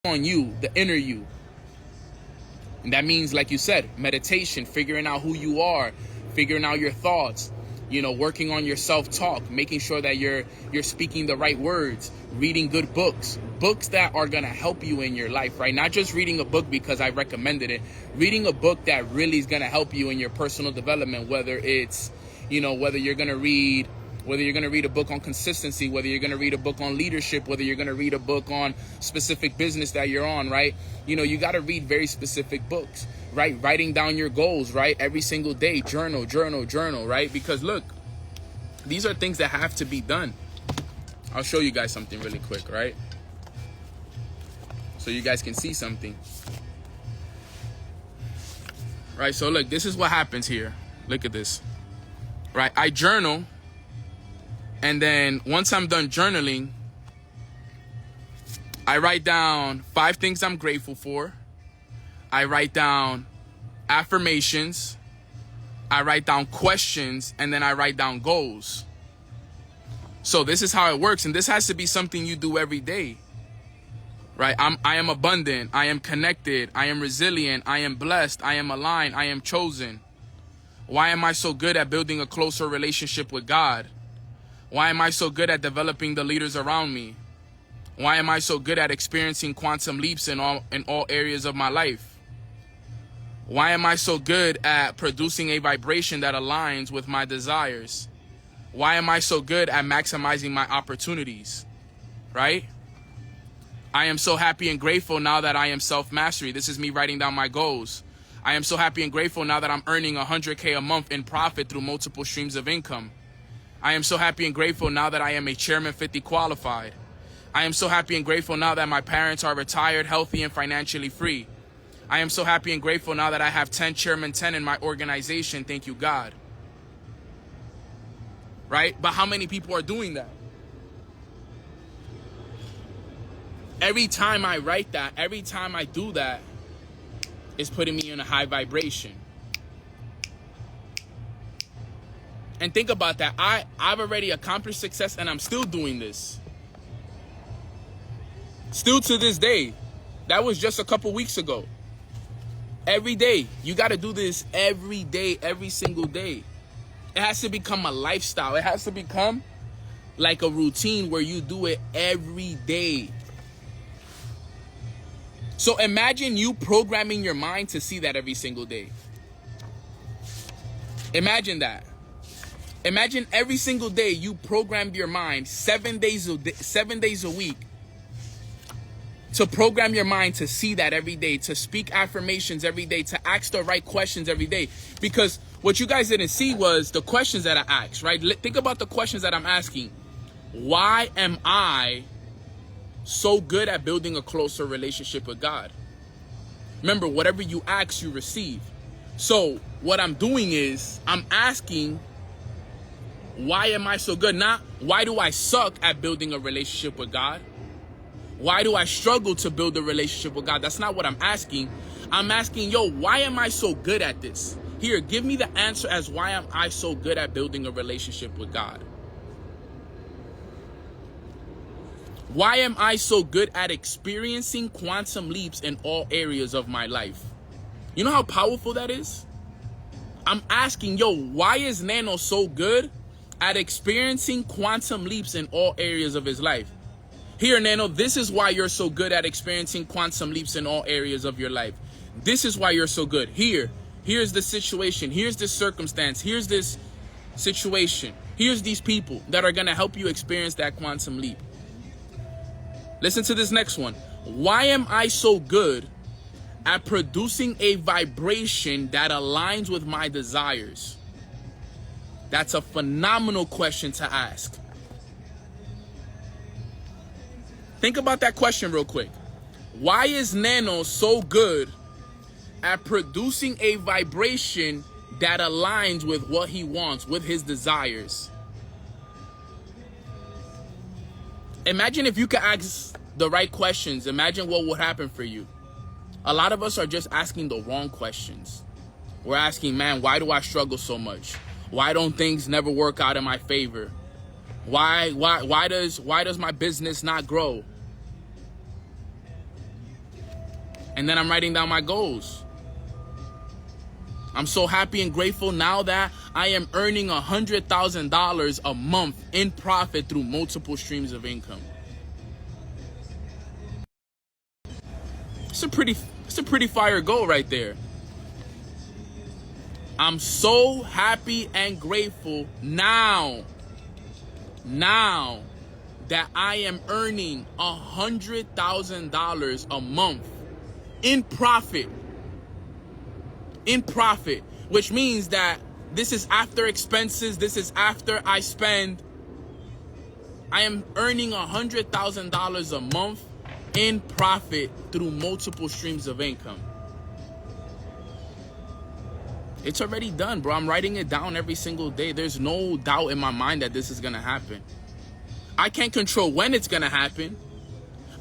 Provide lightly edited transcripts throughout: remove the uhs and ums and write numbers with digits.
on you, the inner you. And that means, like you said, meditation, figuring out who you are, figuring out your thoughts, working on your self-talk, making sure that you're speaking the right words, reading good books that are going to help you in your life, right? Not just reading a book because I recommended it, reading a book that really is going to help you in your personal development, whether it's, whether you're going to read a book on consistency, whether you're going to read a book on leadership, whether you're going to read a book on specific business that you're on, right? You got to read very specific books, right? Writing down your goals, right? Every single day, journal, right? Because look, these are things that have to be done. I'll show you guys something really quick, right? So you guys can see something. Right, so look, this is what happens here. Look at this. Right, I journal. And then once I'm done journaling, I write down 5 things I'm grateful for. I write down affirmations. I write down questions, and then I write down goals. So this is how it works, and this has to be something you do every day. Right? I am abundant. I am connected. I am resilient. I am blessed. I am aligned. I am chosen. Why am I so good at building a closer relationship with God? Why am I so good at developing the leaders around me? Why am I so good at experiencing quantum leaps in all areas of my life? Why am I so good at producing a vibration that aligns with my desires? Why am I so good at maximizing my opportunities? Right? I am so happy and grateful now that I am self-mastery. This is me writing down my goals. I am so happy and grateful now that I'm earning $100K a month in profit through multiple streams of income. I am so happy and grateful now that I am a Chairman 50 qualified. I am so happy and grateful now that my parents are retired, healthy, and financially free. I am so happy and grateful now that I have 10 Chairman 10 in my organization. Thank you, God. Right? But how many people are doing that? Every time I write that, every time I do that, it's putting me in a high vibration. And think about that. I've already accomplished success and I'm still doing this. Still to this day. That was just a couple weeks ago. Every day. You got to do this every day, every single day. It has to become a lifestyle. It has to become like a routine where you do it every day. So imagine you programming your mind to see that every single day. Imagine that. Imagine every single day you programmed your mind 7 days a week to program your mind to see that every day, to speak affirmations every day, to ask the right questions every day. Because what you guys didn't see was the questions that I asked, right? Think about the questions that I'm asking. Why am I so good at building a closer relationship with God? Remember, whatever you ask, you receive. So what I'm doing is I'm asking, why am I so good? Not why do I suck at building a relationship with God? Why do I struggle to build a relationship with God? That's not what I'm asking. I'm asking, why am I so good at this? Here, give me the answer as why am I so good at building a relationship with God? Why am I so good at experiencing quantum leaps in all areas of my life? You know how powerful that is? I'm asking, why is Neno so good at experiencing quantum leaps in all areas of his life? Here, Neno, this is why you're so good at experiencing quantum leaps in all areas of your life. This is why you're so good. Here's the situation. Here's this circumstance. Here's this situation. Here's these people that are going to help you experience that quantum leap. Listen to this next one. Why am I so good at producing a vibration that aligns with my desires? That's a phenomenal question to ask. Think about that question real quick. Why is Neno so good at producing a vibration that aligns with what he wants, with his desires? Imagine if you could ask the right questions. Imagine what would happen for you. A lot of us are just asking the wrong questions. We're asking, man, why do I struggle so much? Why don't things never work out in my favor? Why does my business not grow? And then I'm writing down my goals. I'm so happy and grateful now that I am earning $100,000 a month in profit through multiple streams of income. It's a pretty fire goal right there. I'm so happy and grateful now that I am earning $100,000 a month in profit. Which means that this is after expenses. This is after I spend. I am earning $100,000 a month in profit through multiple streams of income. It's already done, bro. I'm writing it down every single day. There's no doubt in my mind that this is going to happen. I can't control when it's going to happen.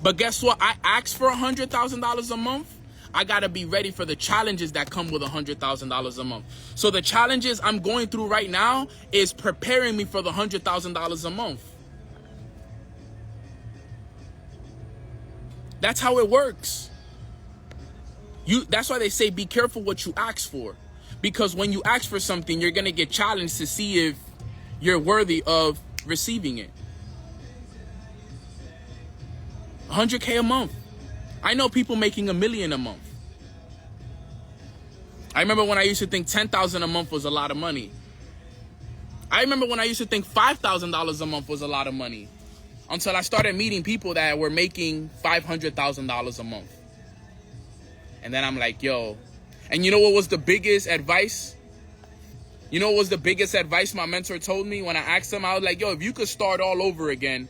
But guess what? I asked for $100,000 a month. I got to be ready for the challenges that come with $100,000 a month. So the challenges I'm going through right now is preparing me for the $100,000 a month. That's how it works. That's why they say be careful what you ask for. Because when you ask for something, you're going to get challenged to see if you're worthy of receiving it. $100K a month. I know people making $1 million a month. I remember when I used to think $10,000 a month was a lot of money. I remember when I used to think $5,000 a month was a lot of money. Until I started meeting people that were making $500,000 a month. And then I'm like, yo. And you know what was the biggest advice? You know what was the biggest advice my mentor told me when I asked him? I was like, yo, if you could start all over again,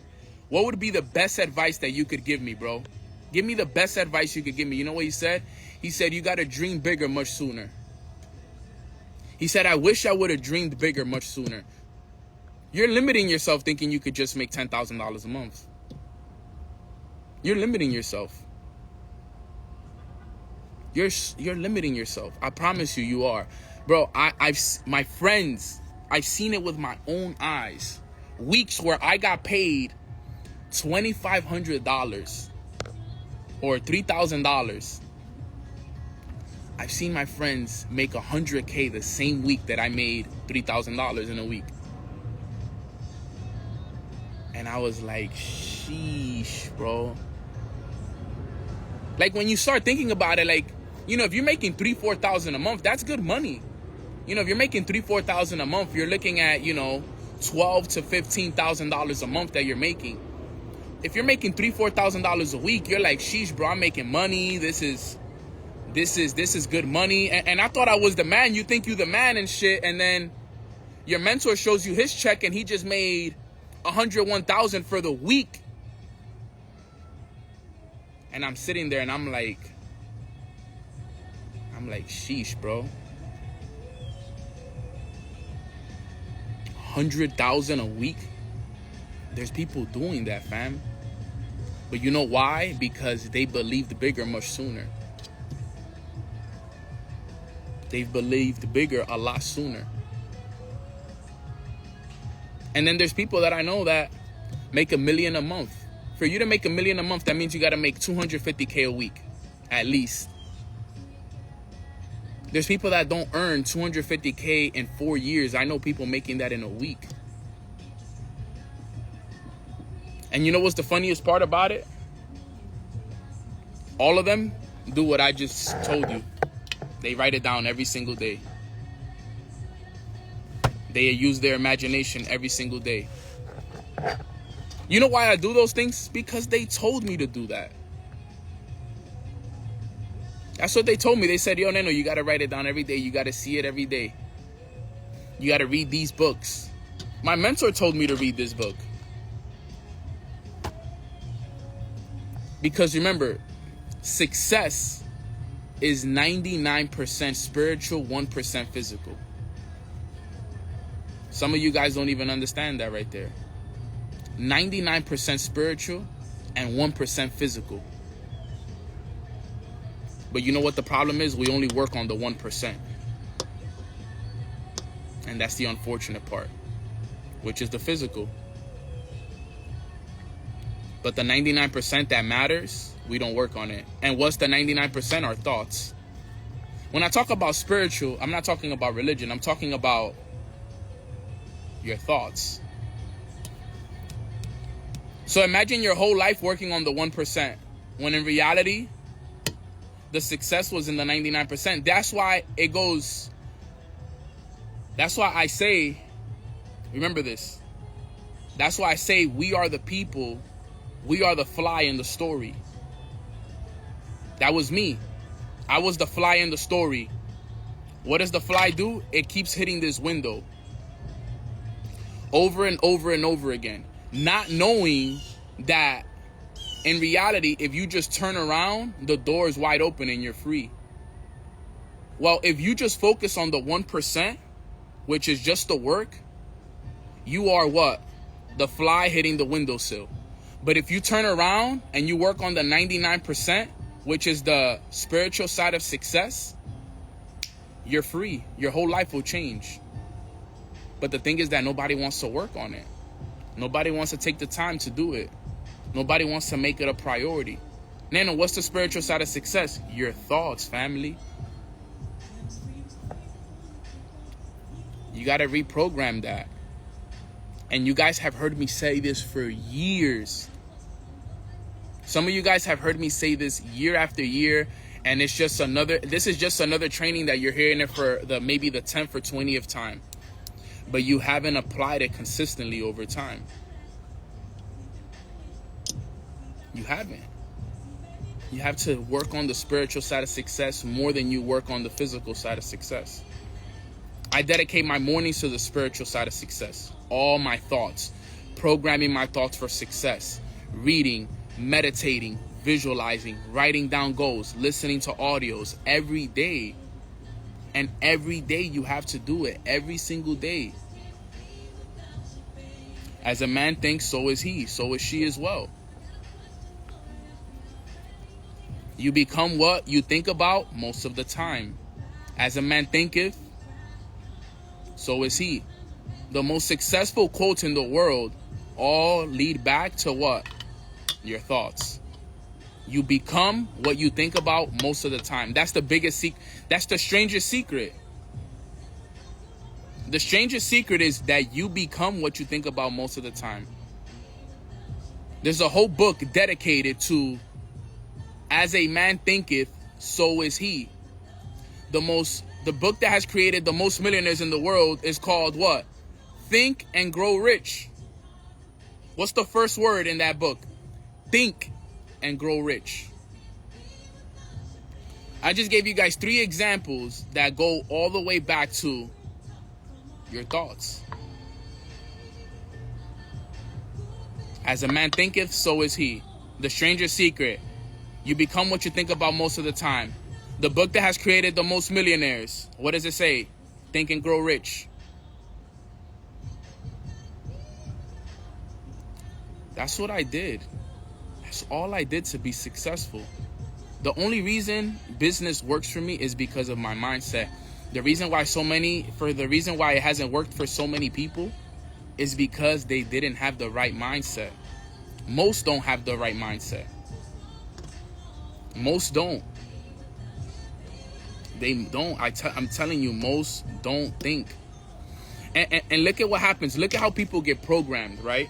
what would be the best advice that you could give me, bro? Give me the best advice you could give me. You know what he said? He said, you got to dream bigger much sooner. He said, I wish I would have dreamed bigger much sooner. You're limiting yourself thinking you could just make $10,000 a month. You're limiting yourself. You're limiting yourself. I promise you, you are. Bro, my friends, I've seen it with my own eyes. Weeks where I got paid $2,500 or $3,000. I've seen my friends make $100K the same week that I made $3,000 in a week. And I was like, sheesh, bro. Like, when you start thinking about it, like, you know, if you're making $3,000, $4,000 a month, that's good money. You know, if you're making $3,000, $4,000 a month, you're looking at, you know, $12,000 to $15,000 a month that you're making. If you're making $3,000, $4,000 a week, you're like, sheesh, bro, I'm making money. This is good money. And I thought I was the man. You think you the man and shit. And then your mentor shows you his check and he just made $101,000 for the week. And I'm sitting there and I'm like, sheesh, bro. $100,000 a week? There's people doing that, fam. But you know why? Because they believed bigger much sooner. They've believed bigger a lot sooner. And then there's people that I know that make $1 million a month. For you to make $1 million a month, that means you got to make $250K a week, at least. There's people that don't earn $250K in 4 years. I know people making that in a week. And you know what's the funniest part about it? All of them do what I just told you. They write it down every single day. They use their imagination every single day. You know why I do those things? Because they told me to do that. That's what they told me. They said, yo, Neno, you got to write it down every day. You got to see it every day. You got to read these books. My mentor told me to read this book. Because remember, success is 99% spiritual, 1% physical. Some of you guys don't even understand that right there. 99% spiritual and 1% physical. But you know what the problem is? We only work on the 1%. And that's the unfortunate part, which is the physical. But the 99% that matters, we don't work on it. And what's the 99%? Our thoughts. When I talk about spiritual, I'm not talking about religion. I'm talking about your thoughts. So imagine your whole life working on the 1%, when in reality, the success was in the 99%. That's why it goes. That's why I say, remember this. That's why I say we are the people. We are the fly in the story. That was me. I was the fly in the story. What does the fly do? It keeps hitting this window over and over and over again, not knowing that in reality, if you just turn around, the door is wide open and you're free. Well, if you just focus on the 1%, which is just the work, you are what? The fly hitting the windowsill. But if you turn around and you work on the 99%, which is the spiritual side of success, you're free. Your whole life will change. But the thing is that nobody wants to work on it. Nobody wants to take the time to do it. Nobody wants to make it a priority. Neno, what's the spiritual side of success? Your thoughts, family. You got to reprogram that. And you guys have heard me say this for years. Some of you guys have heard me say this year after year, and this is just another training that you're hearing it for maybe the 10th or 20th time. But you haven't applied it consistently over time. You haven't. You have to work on the spiritual side of success more than you work on the physical side of success. I dedicate my mornings to the spiritual side of success. All my thoughts, programming my thoughts for success, reading, meditating, visualizing, writing down goals, listening to audios every day. And every day you have to do it, every single day. As a man thinks, so is he, so is she as well. You become what you think about most of the time. As a man thinketh, so is he. The most successful quotes in the world all lead back to what? Your thoughts. You become what you think about most of the time. That's the biggest secret. That's the strangest secret. The strangest secret is that you become what you think about most of the time. There's a whole book dedicated to as a man thinketh, so is he. The book that has created the most millionaires in the world is called what? Think and Grow Rich. What's the first word in that book? Think and grow rich. I just gave you guys 3 examples that go all the way back to your thoughts. As a man thinketh, so is he. The strangest secret. You become what you think about most of the time. The book that has created the most millionaires. What does it say? Think and Grow Rich. That's what I did. That's all I did to be successful. The only reason business works for me is because of my mindset. The reason why it hasn't worked for so many people is because they didn't have the right mindset. Most don't have the right mindset. Most don't. They don't. I'm telling you, most don't think. And look at what happens. Look at how people get programmed, right?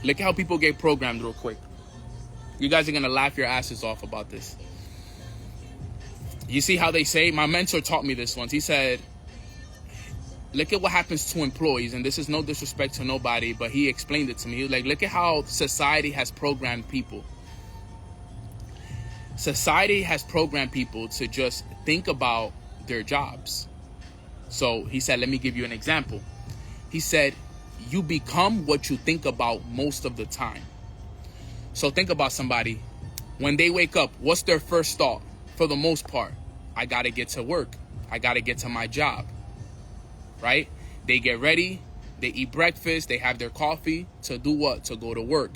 Look at how people get programmed real quick. You guys are going to laugh your asses off about this. You see how they say, my mentor taught me this once. He said, look at what happens to employees. And this is no disrespect to nobody, but he explained it to me. He was like, look at how society has programmed people. Society has programmed people to just think about their jobs. So he said, let me give you an example. He said, you become what you think about most of the time. So think about somebody. When they wake up, what's their first thought? For the most part, I got to get to work. I got to get to my job. Right? They get ready. They eat breakfast. They have their coffee to do what? To go to work.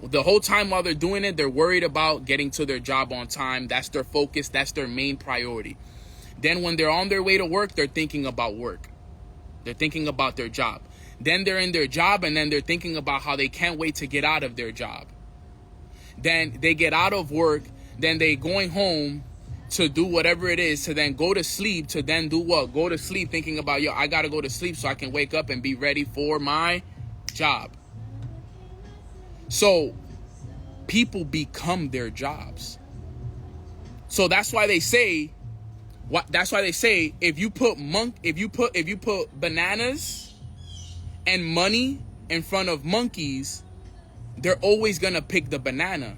The whole time while they're doing it, they're worried about getting to their job on time. That's their focus. That's their main priority. Then when they're on their way to work, they're thinking about work. They're thinking about their job. Then they're in their job, and then they're thinking about how they can't wait to get out of their job. Then they get out of work, then they going home to do whatever it is, to then go to sleep, to then do what? Go to sleep thinking about, yo, I gotta go to sleep so I can wake up and be ready for my job. So people become their jobs. So that's why they say, if you put bananas and money in front of monkeys, they're always gonna pick the banana.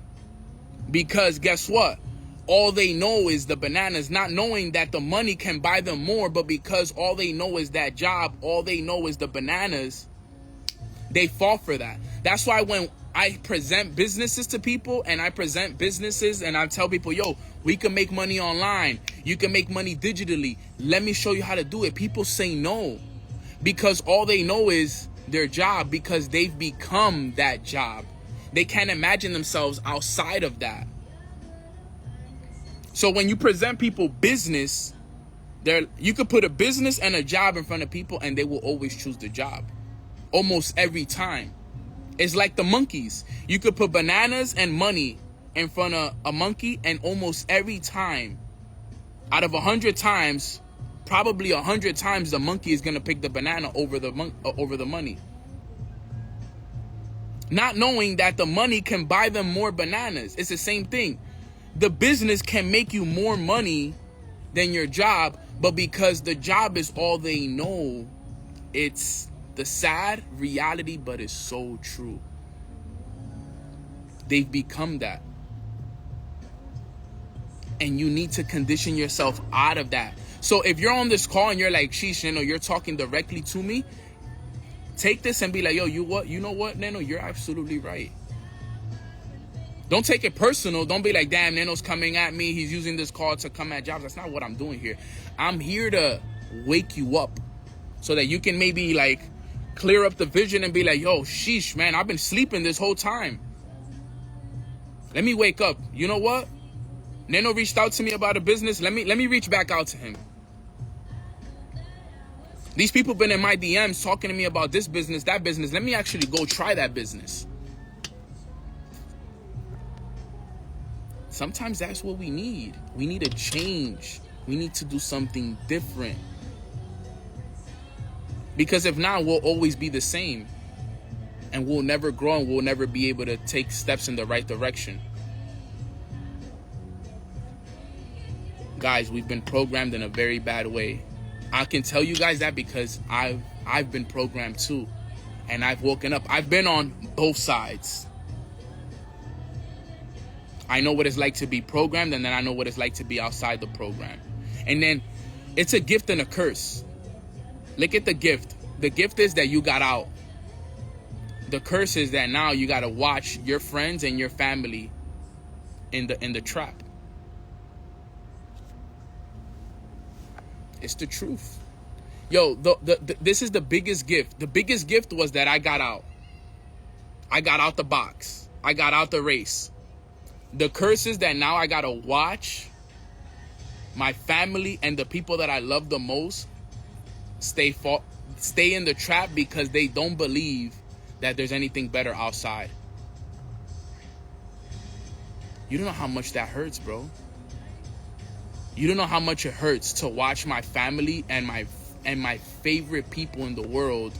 Because guess what? All they know is the bananas, not knowing that the money can buy them more, but because all they know is that job, all they know is the bananas, they fall for that. That's why when I present businesses to people, and I tell people, yo, we can make money online. You can make money digitally. Let me show you how to do it. People say no, because all they know is their job, because they've become that job. They can't imagine themselves outside of that. So when you present people business, you could put a business and a job in front of people, and they will always choose the job. Almost every time. It's like the monkeys. You could put bananas and money in front of a monkey, and almost every time, out of 100 times, probably 100 times, the monkey is going to pick the banana over the money. Not knowing that the money can buy them more bananas. It's the same thing. The business can make you more money than your job, but because the job is all they know, it's the sad reality, but it's so true. They've become that. And you need to condition yourself out of that. So if you're on this call and you're like, sheesh, Neno, you're talking directly to me, take this and be like, yo, you know what, Neno, you're absolutely right. Don't take it personal. Don't be like, damn, Neno's coming at me. He's using this call to come at jobs. That's not what I'm doing here. I'm here to wake you up so that you can maybe like clear up the vision and be like, yo, sheesh, man, I've been sleeping this whole time. Let me wake up. You know what? Neno reached out to me about a business. Let me reach back out to him. These people been in my DMs talking to me about this business, that business. Let me actually go try that business. Sometimes that's what we need. We need a change. We need to do something different. Because if not, we'll always be the same. And we'll never grow, and we'll never be able to take steps in the right direction. Guys, we've been programmed in a very bad way. I can tell you guys that because I've been programmed too. And I've woken up. I've been on both sides. I know what it's like to be programmed, and then I know what it's like to be outside the program. And then it's a gift and a curse. Look at the gift. The gift is that you got out. The curse is that now you got to watch your friends and your family in the trap. It's the truth. Yo, this is the biggest gift. The biggest gift was that I got out. I got out the box. I got out the race. The curse is that now I got to watch my family and the people that I love the most stay in the trap because they don't believe that there's anything better outside. You don't know how much that hurts, bro. You don't know how much it hurts to watch my family and my favorite people in the world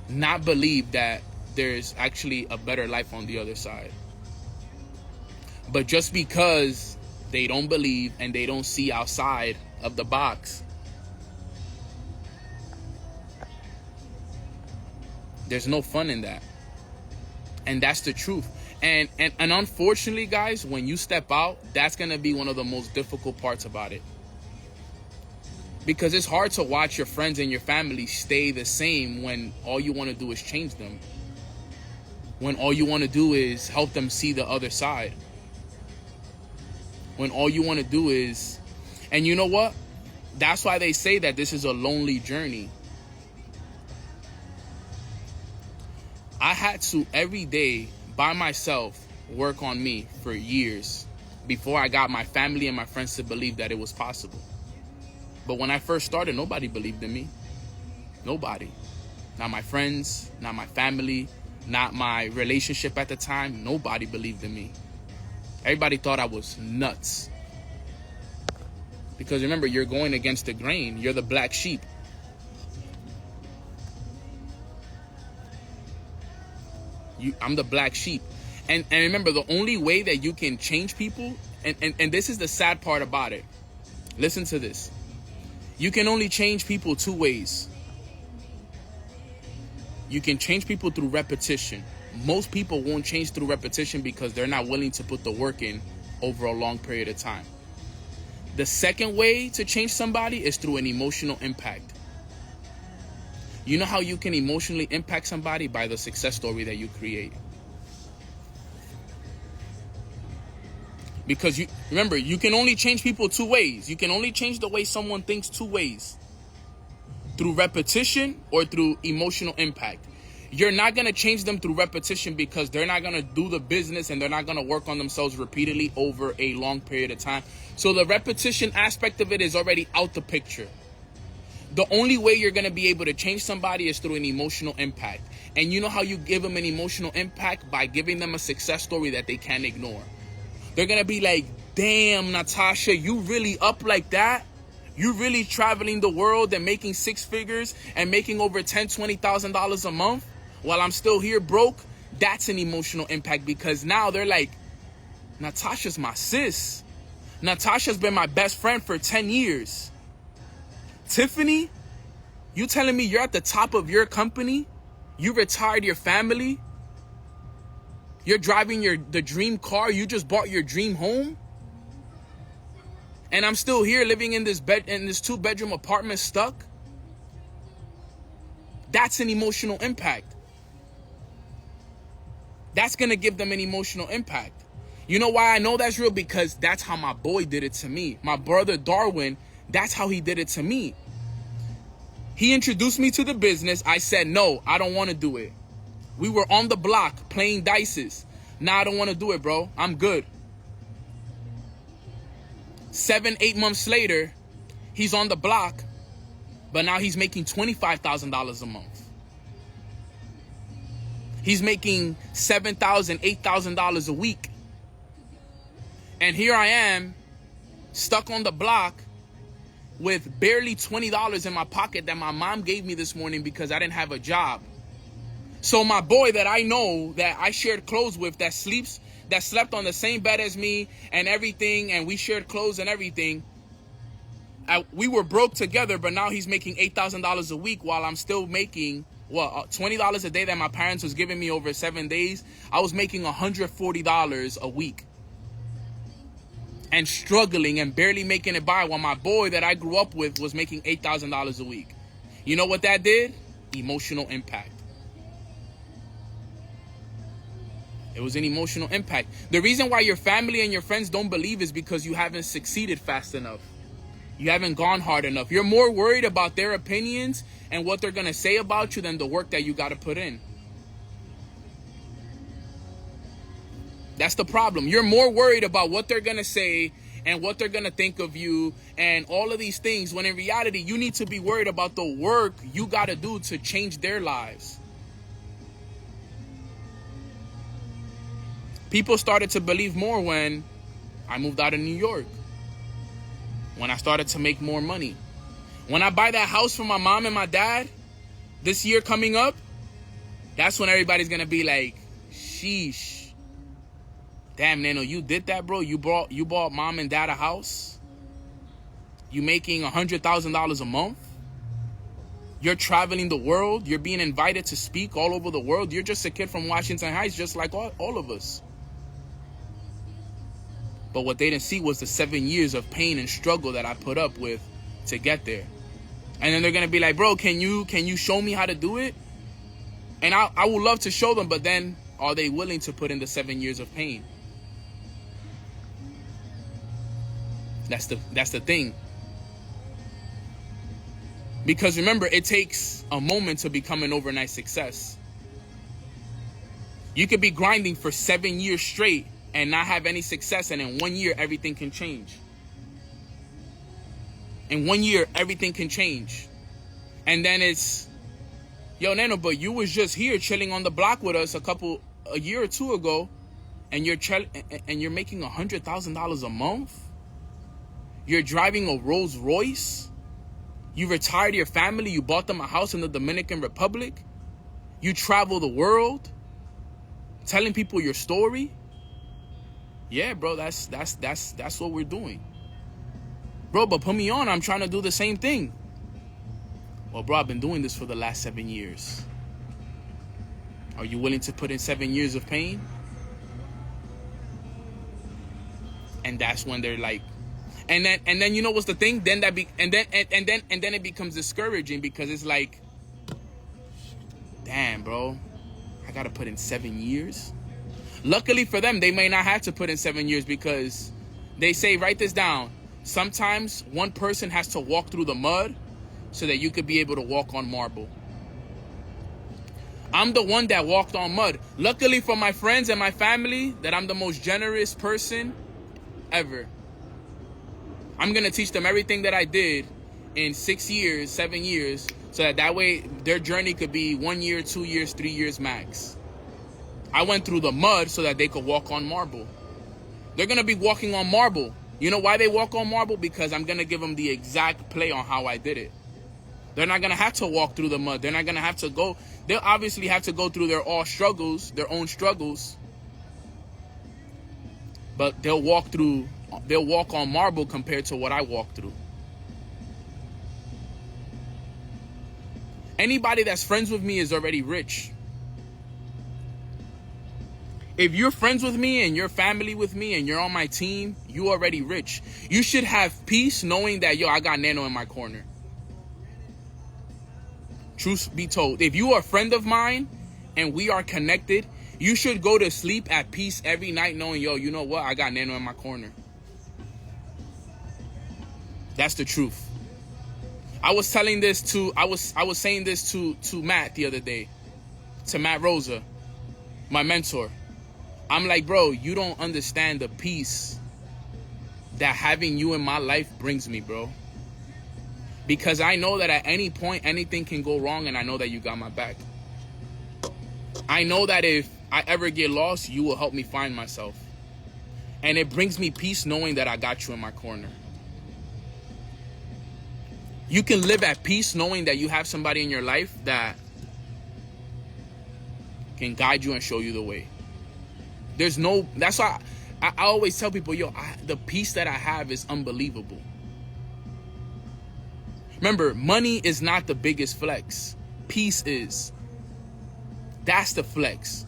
not believe that there's actually a better life on the other side. But just because they don't believe and they don't see outside of the box, there's no fun in that. And that's the truth. And unfortunately, guys, when you step out, that's going to be one of the most difficult parts about it. Because it's hard to watch your friends and your family stay the same when all you want to do is change them. When all you want to do is help them see the other side. When all you want to do is... And you know what? That's why they say that this is a lonely journey. I had to every day by myself work on me for years before I got my family and my friends to believe that it was possible. But when I first started, nobody believed in me. Nobody. Not my friends, not my family, not my relationship at the time. Nobody believed in me. Everybody thought I was nuts. Because remember, you're going against the grain. You're the black sheep. I'm the black sheep. And remember, the only way that you can change people, and this is the sad part about it. Listen to this. You can only change people two ways. You can change people through repetition. Most people won't change through repetition because they're not willing to put the work in over a long period of time. The second way to change somebody is through an emotional impact. You know how you can emotionally impact somebody? By the success story that you create. Because remember, you can only change people two ways. You can only change the way someone thinks two ways. Through repetition or through emotional impact. You're not going to change them through repetition because they're not going to do the business and they're not going to work on themselves repeatedly over a long period of time. So the repetition aspect of it is already out the picture. The only way you're going to be able to change somebody is through an emotional impact. And you know how you give them an emotional impact? By giving them a success story that they can't ignore. They're going to be like, damn, Natasha, you really up like that? You really traveling the world and making six figures and making over $10,000, $20,000 a month while I'm still here broke? That's an emotional impact because now they're like, Natasha's my sis. Natasha's been my best friend for 10 years. Tiffany, you telling me you're at the top of your company? You retired your family? You're driving the dream car? You just bought your dream home? And I'm still here living in this 2-bedroom apartment stuck? That's an emotional impact. That's going to give them an emotional impact. You know why I know that's real? Because that's how my boy did it to me. My brother Darwin, that's how he did it to me. He introduced me to the business. I said, no, I don't want to do it. We were on the block playing dices. Nah, I don't want to do it, bro. I'm good. 7-8 months later, he's on the block, but now he's making $25,000 a month. He's making $7,000, $8,000 a week. And here I am, stuck on the block with barely $20 in my pocket that my mom gave me this morning because I didn't have a job. So my boy that I know, that I shared clothes with, that slept on the same bed as me and everything, and we shared clothes and everything, we were broke together, but now he's making $8,000 a week while I'm still making, $20 a day that my parents was giving me over 7 days. I was making $140 a week. And struggling and barely making it by while my boy that I grew up with was making $8,000 a week. You know what that did? Emotional impact. It was an emotional impact. The reason why your family and your friends don't believe is because you haven't succeeded fast enough. You haven't gone hard enough. You're more worried about their opinions and what they're going to say about you than the work that you got to put in. That's the problem. You're more worried about what they're going to say and what they're going to think of you and all of these things, when in reality, you need to be worried about the work you got to do to change their lives. People started to believe more when I moved out of New York. When I started to make more money. When I buy that house for my mom and my dad this year coming up, that's when everybody's going to be like, sheesh. Damn, Neno, you did that, bro? You bought mom and dad a house? You making $100,000 a month? You're traveling the world? You're being invited to speak all over the world? You're just a kid from Washington Heights, just like all of us. But what they didn't see was the 7 years of pain and struggle that I put up with to get there. And then they're going to be like, bro, can you show me how to do it? And I would love to show them, but then are they willing to put in the 7 years of pain? That's the thing. Because remember, it takes a moment to become an overnight success. You could be grinding for 7 years straight and not have any success, and in 1 year, everything can change. In 1 year, everything can change. And then it's Yo, Neno, but you was just here chilling on the block with us a year or two ago, and you're making $100,000 a month. You're driving a Rolls Royce. You retired your family. You bought them a house in the Dominican Republic. You travel the world, telling people your story. Yeah, bro, that's what we're doing. Bro, but put me on. I'm trying to do the same thing. Well, bro, I've been doing this for the last 7 years. Are you willing to put in 7 years of pain? And that's when they're like, and then you know what's the thing? Then then it becomes discouraging, because it's like, damn, bro, I gotta put in 7 years. Luckily for them, they may not have to put in 7 years, because they say, write this down. Sometimes one person has to walk through the mud so that you could be able to walk on marble. I'm the one that walked on mud. Luckily for my friends and my family, that I'm the most generous person ever. I'm going to teach them everything that I did in 6 years, 7 years, so that way their journey could be 1 year, 2 years, 3 years max. I went through the mud so that they could walk on marble. They're going to be walking on marble. You know why they walk on marble? Because I'm going to give them the exact play on how I did it. They're not going to have to walk through the mud. They're not going to have to go. They'll obviously have to go through their own struggles. But they'll walk on marble compared to what I walked through. Anybody that's friends with me is already rich. If you're friends with me and you're family with me and you're on my team, you already rich. You should have peace knowing that, yo, I got Neno in my corner. Truth be told, if you are a friend of mine and we are connected, you should go to sleep at peace every night knowing, yo, you know what? I got Neno in my corner. That's the truth. I was saying this to Matt the other day, to Matt Rosa, my mentor. I'm like, bro, you don't understand the peace that having you in my life brings me, bro. Because I know that at any point, anything can go wrong, and I know that you got my back. I know that if I ever get lost, you will help me find myself. And it brings me peace knowing that I got you in my corner. You can live at peace knowing that you have somebody in your life that can guide you and show you the way. That's why I always tell people, yo, the peace that I have is unbelievable. Remember, money is not the biggest flex. Peace is. That's the flex.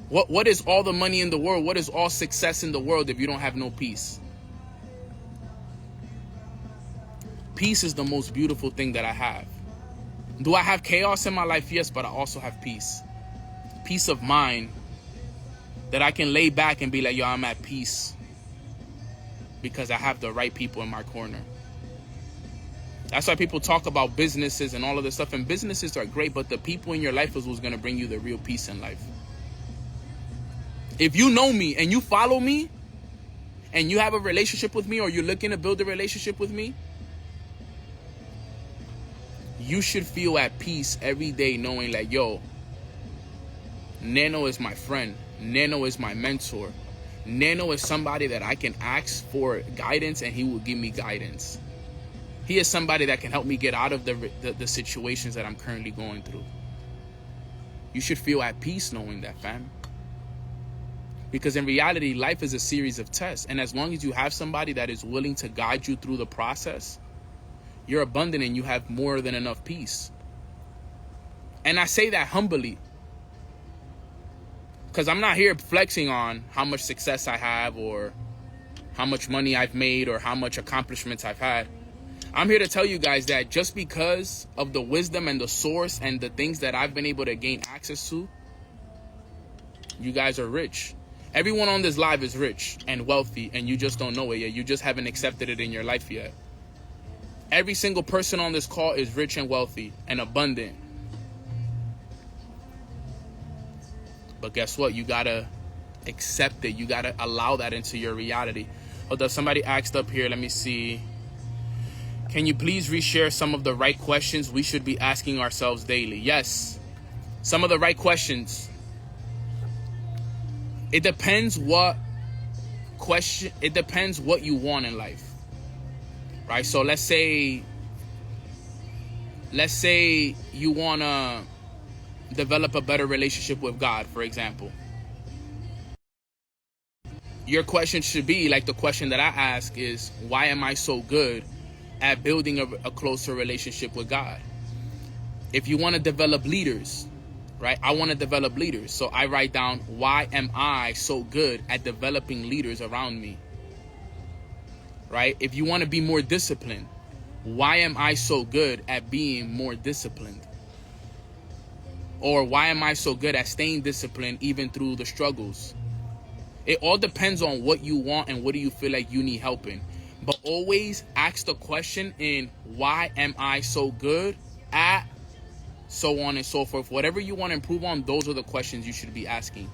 What is all the money in the world? What is all success in the world if you don't have no peace? Peace is the most beautiful thing that I have. Do I have chaos in my life? Yes, but I also have peace. Peace of mind that I can lay back and be like, yo, I'm at peace because I have the right people in my corner. That's why people talk about businesses and all of this stuff. And businesses are great, but the people in your life is what's going to bring you the real peace in life. If you know me and you follow me and you have a relationship with me, or you're looking to build a relationship with me, you should feel at peace every day knowing like, yo, Neno is my friend. Neno is my mentor. Neno is somebody that I can ask for guidance and he will give me guidance. He is somebody that can help me get out of the situations that I'm currently going through. You should feel at peace knowing that, fam. Because in reality, life is a series of tests. And as long as you have somebody that is willing to guide you through the process, you're abundant and you have more than enough peace. And I say that humbly, because I'm not here flexing on how much success I have or how much money I've made or how much accomplishments I've had. I'm here to tell you guys that just because of the wisdom and the source and the things that I've been able to gain access to, you guys are rich. Everyone on this live is rich and wealthy, and you just don't know it yet. You just haven't accepted it in your life yet. Every single person on this call is rich and wealthy and abundant. But guess what? You gotta accept it. You gotta allow that into your reality. Hold up, somebody asked up here. Let me see. Can you please reshare some of the right questions we should be asking ourselves daily? Yes, some of the right questions. It depends what you want in life, right? So let's say you want to develop a better relationship with God, for example. Your question should be, like the question that I ask is, why am I so good at building a closer relationship with God? If you want to develop leaders, right? I want to develop leaders. So I write down, why am I so good at developing leaders around me? Right? If you want to be more disciplined, why am I so good at being more disciplined? Or why am I so good at staying disciplined even through the struggles? It all depends on what you want and what do you feel like you need help in. But always ask the question in, why am I so good at, so on and so forth. Whatever you want to improve on, those are the questions you should be asking.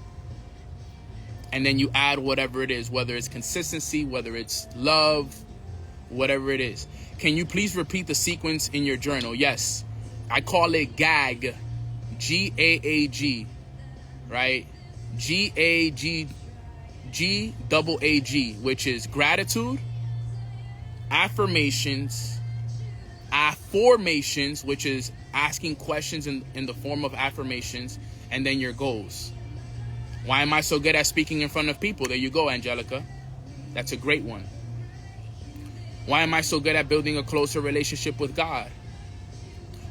And then you add whatever it is, whether it's consistency, whether it's love, whatever it is. Can you please repeat the sequence in your journal? Yes. I call it GAG. G-A-A-G. Right? G-A-G-G-double-A-G, which is gratitude, affirmations, which is asking questions in the form of affirmations, and then your goals. Why am I so good at speaking in front of people? There you go, Angelica. That's a great one. Why am I so good at building a closer relationship with God?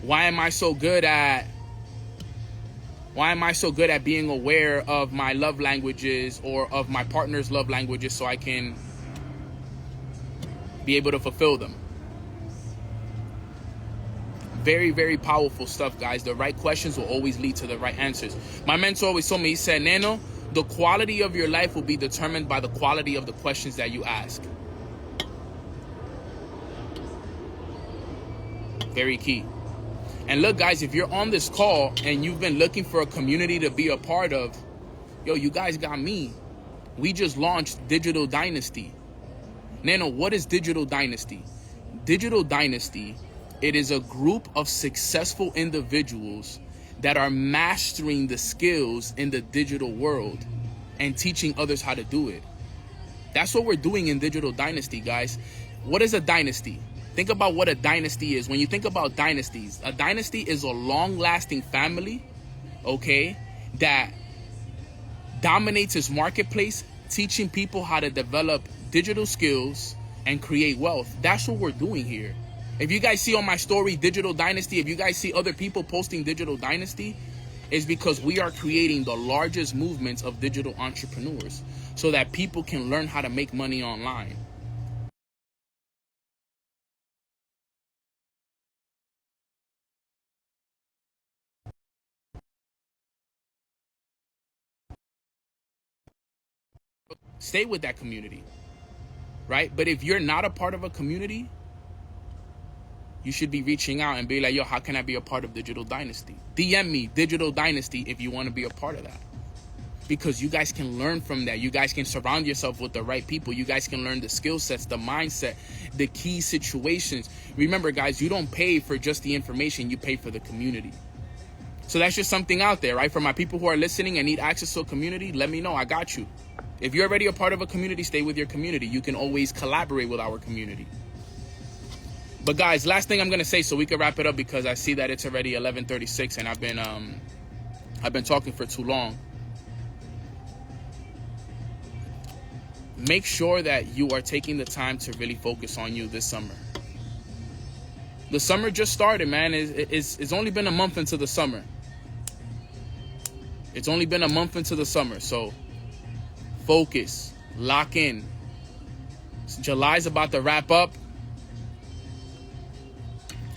Why am I so good at being aware of my love languages or of my partner's love languages so I can be able to fulfill them? Very, very powerful stuff, guys. The right questions will always lead to the right answers. My mentor always told me, he said, Neno, the quality of your life will be determined by the quality of the questions that you ask. Very key. And look, guys, if you're on this call and you've been looking for a community to be a part of, yo, you guys got me. We just launched Digital Dynasty. Neno, what is Digital Dynasty? Digital Dynasty, it is a group of successful individuals that are mastering the skills in the digital world and teaching others how to do it. That's what we're doing in Digital Dynasty, guys. What is a dynasty? Think about what a dynasty is. When you think about dynasties, a dynasty is a long-lasting family, okay, that dominates its marketplace, teaching people how to develop digital skills and create wealth. That's what we're doing here. If you guys see on my story, Digital Dynasty, if you guys see other people posting Digital Dynasty, it's because we are creating the largest movements of digital entrepreneurs so that people can learn how to make money online. Stay with that community, right? But if you're not a part of a community, you should be reaching out and be like, yo, how can I be a part of Digital Dynasty? DM me, Digital Dynasty, if you want to be a part of that. Because you guys can learn from that. You guys can surround yourself with the right people. You guys can learn the skill sets, the mindset, the key situations. Remember, guys, you don't pay for just the information. You pay for the community. So that's just something out there, right? For my people who are listening and need access to a community, let me know. I got you. If you're already a part of a community, stay with your community. You can always collaborate with our community. But guys, last thing I'm going to say so we can wrap it up, because I see that it's already 11:36 and I've been talking for too long. Make sure that you are taking the time to really focus on you this summer. The summer just started, man. It's only been a month into the summer. It's only been a month into the summer. So focus, lock in. July's about to wrap up.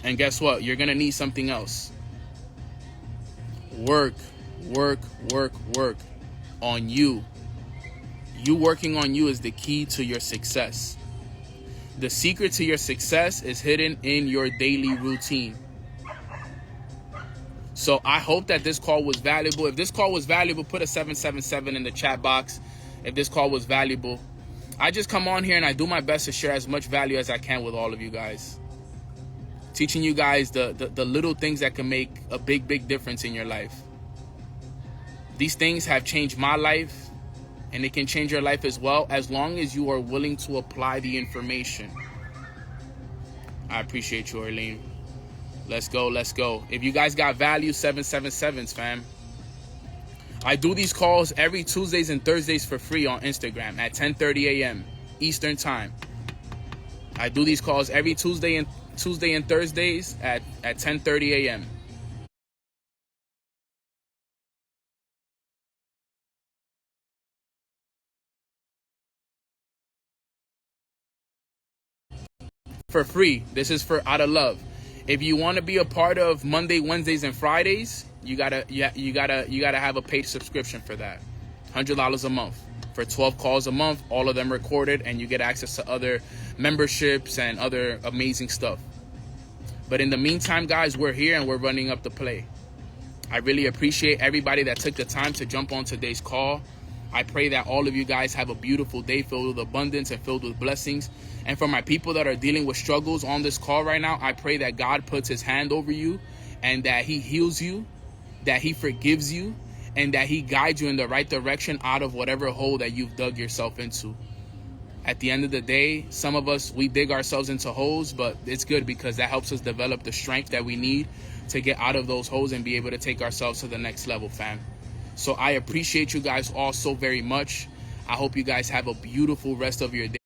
And guess what? You're going to need something else. Work on you. You working on you is the key to your success. The secret to your success is hidden in your daily routine. So I hope that this call was valuable. If this call was valuable, put a 777 in the chat box. If this call was valuable, I just come on here and I do my best to share as much value as I can with all of you guys. Teaching you guys the little things that can make a big difference in your life. These things have changed my life, and it can change your life as well, as long as you are willing to apply the information. I appreciate you, Arlene. Let's go, let's go. If you guys got value, 777s, fam. I do these calls every Tuesdays and Thursdays for free on Instagram at 10:30 a.m. Eastern Time. I do these calls every Tuesday and Thursdays at 10:30 a.m. for free. This is for out of love. If you want to be a part of Monday, Wednesdays, and Fridays, you gotta have a paid subscription for that. $100 a month for 12 calls a month, all of them recorded, and you get access to other memberships and other amazing stuff. But in the meantime, guys, we're here and we're running up the play. I really appreciate everybody that took the time to jump on today's call. I pray that all of you guys have a beautiful day filled with abundance and filled with blessings. And for my people that are dealing with struggles on this call right now, I pray that God puts his hand over you and that he heals you, that he forgives you, and that he guides you in the right direction out of whatever hole that you've dug yourself into. At the end of the day, some of us, we dig ourselves into holes, but it's good because that helps us develop the strength that we need to get out of those holes and be able to take ourselves to the next level, fam. So I appreciate you guys all so very much. I hope you guys have a beautiful rest of your day.